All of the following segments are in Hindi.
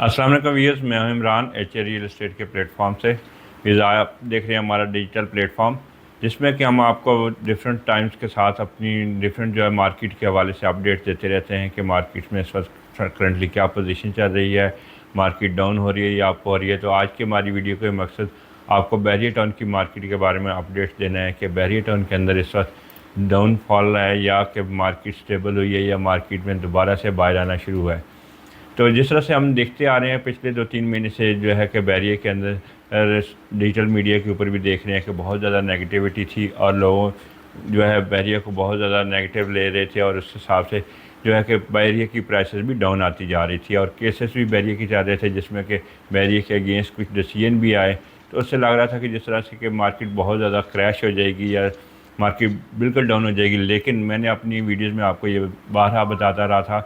अस्सलाम वालेकुम व्यूअर्स, मैं हूं इमरान रियल एस्टेट के प्लेटफॉर्म से। वीज़ा आप देख रहे हैं हमारा डिजिटल प्लेटफॉर्म, जिसमें कि हम आपको डिफरेंट टाइम्स के साथ अपनी डिफरेंट जो है मार्केट के हवाले से अपडेट देते रहते हैं कि मार्केट में इस वक्त करंटली क्या पोजीशन चल रही है, मार्केट डाउन हो रही है या अप हो रही है। तो आज की हमारी वीडियो का मकसद आपको बहरिया टाउन की मार्केट के बारे में अपडेट्स देना है कि बहरिया टाउन के अंदर इस वक्त डाउनफॉल है या कि मार्केट स्टेबल हुई है या मार्केट में दोबारा से बाहर आना शुरू हुआ है। तो जिस तरह से हम देखते आ रहे हैं पिछले 2-3 महीने से जो है कि बहरिया के अंदर डिजिटल मीडिया के ऊपर भी देख रहे हैं कि बहुत ज़्यादा नेगेटिविटी थी और लोगों जो है बहरिया को बहुत ज़्यादा नेगेटिव ले रहे थे, और उस हिसाब से जो है कि बहरिया की प्राइसेस भी डाउन आती जा रही थी और केसेस भी बहरिया के जा रहे थे, जिसमें कि बहरिया के अगेंस्ट कुछ डिसीजन भी आए। तो उससे लग रहा था कि जिस तरह से कि मार्केट बहुत ज़्यादा क्रैश हो जाएगी या मार्केट बिल्कुल डाउन हो जाएगी, लेकिन मैंने अपनी वीडियोज़ में आपको ये बारहा बताता रहा था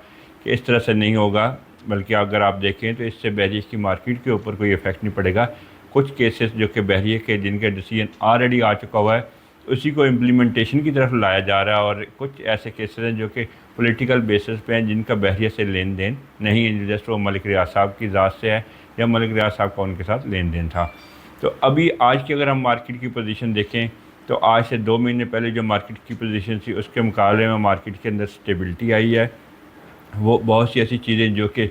कि इस तरह से नहीं होगा, बल्कि अगर आप देखें तो इससे बहरिया की मार्केट के ऊपर कोई इफ़ेक्ट नहीं पड़ेगा। कुछ केसेस जो कि बहरिया के जिनका डिसीजन ऑलरेडी आ चुका हुआ है, उसी को इम्प्लीमेंटेशन की तरफ लाया जा रहा है, और कुछ ऐसे केसेस हैं जो कि पॉलिटिकल बेसिस पे हैं जिनका बहरिया से लेन देन नहीं है, जैसे वो मलिक रियाज साहब की ज़ात से है या मलिक रियाज साहब का उनके साथ लेन देन था। तो अभी आज की अगर हम मार्केट की पोजीशन देखें तो आज से 2 महीने पहले जो मार्केट की पोजीशन थी उसके मुकाबले में मार्केट के अंदर स्टेबिलिटी आई है। वो बहुत सी ऐसी चीज़ें जो कि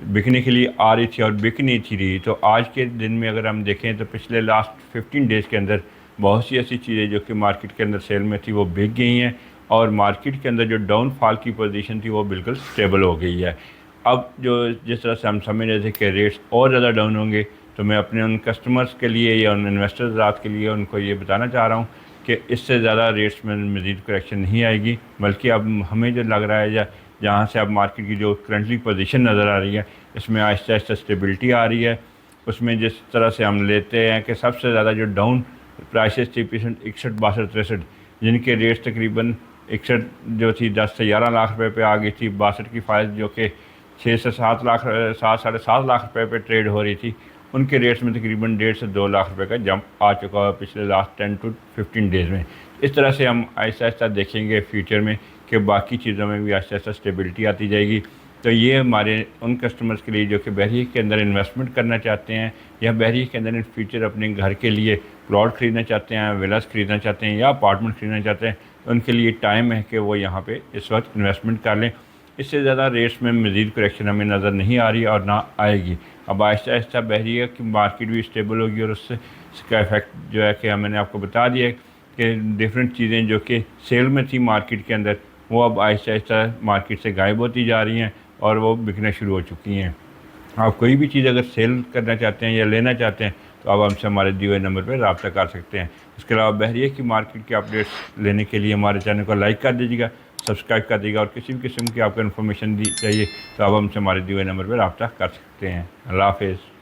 बिकने के लिए आ रही थी और बिक नहीं थी रही। तो आज के दिन में अगर हम देखें तो पिछले लास्ट 15 डेज़ के अंदर बहुत सी ऐसी चीज़ें जो कि मार्केट के अंदर सेल में थी वो बिक गई हैं, और मार्केट के अंदर जो डाउनफॉल की पोजीशन थी वो बिल्कुल स्टेबल हो गई है। अब जो जिस तरह से हम समझ रहे थे कि रेट्स और ज़्यादा डाउन होंगे, तो मैं अपने उन कस्टमर्स के लिए या उन इन्वेस्टर्स रात के लिए उनको ये बताना चाह रहा हूँ कि इससे ज़्यादा रेट्स में मज़ीद करेक्शन नहीं आएगी, बल्कि अब हमें जो लग रहा है या जहाँ से अब मार्केट की जो करंटली पोजीशन नज़र आ रही है इसमें आहिस्ता आहिस्ता स्टेबिलिटी आ रही है। उसमें जिस तरह से हम लेते हैं कि सबसे ज़्यादा जो डाउन प्राइसेस थी 61, 62, 63, जिनके रेट्स तकरीबन 61 जो थी 10 से 11 लाख रुपए पे आ गई थी, 62 की फ़ाइल जो कि 6 से 7 लाख 7 साढ़े 7 लाख रुपए पे ट्रेड हो रही थी, उनके रेट्स में तकरीबन 1.5 से 2 लाख रुपए का जंप आ चुका है पिछले लास्ट 10 to 15 डेज़ में। इस तरह से हम आहिस्ता आहिस्ता देखेंगे फ्यूचर में कि बाकी चीज़ों में भी आहिस्ता आहिस्ता स्टेबिलिटी आती जाएगी। तो ये हमारे उन कस्टमर्स के लिए जो कि बहरिया के अंदर इन्वेस्टमेंट करना चाहते हैं या बहरिया के अंदर इन फ्यूचर अपने घर के लिए प्लॉट ख़रीदना चाहते हैं, विलास ख़रीदना चाहते हैं या अपार्टमेंट ख़रीदना चाहते हैं, तो उनके लिए टाइम है कि वो यहाँ पे इस वक्त इन्वेस्टमेंट कर लें। इससे ज़्यादा रेट्स में मज़ीद करेक्शन हमें नज़र नहीं आ रही और ना आएगी। अब आहिस्ता आहिस्ता बहरिया की मार्केट भी स्टेबल होगी, और उससे इसका इफ़ेक्ट जो है कि मैंने आपको बता दिया कि डिफरेंट चीज़ें जो कि सेल में थी मार्केट के अंदर वो अब आहिस्ता आहिस्ता मार्केट से गायब होती जा रही हैं और वो बिकना शुरू हो चुकी हैं। आप कोई भी चीज़ अगर सेल करना चाहते हैं या लेना चाहते हैं तो आप हमसे हमारे दिए हुए नंबर पर रब्ता कर सकते हैं। इसके अलावा बहरिया की मार्केट के अपडेट्स लेने के लिए हमारे चैनल को लाइक कर दीजिएगा, सब्सक्राइब कर दीजिएगा, और किसी भी किस्म की आपको इन्फॉर्मेशन दी चाहिए तो आप हमसे हमारे दिए हुए नंबर पर रब्ता कर सकते हैं। अल्लाह हाफ़िज़।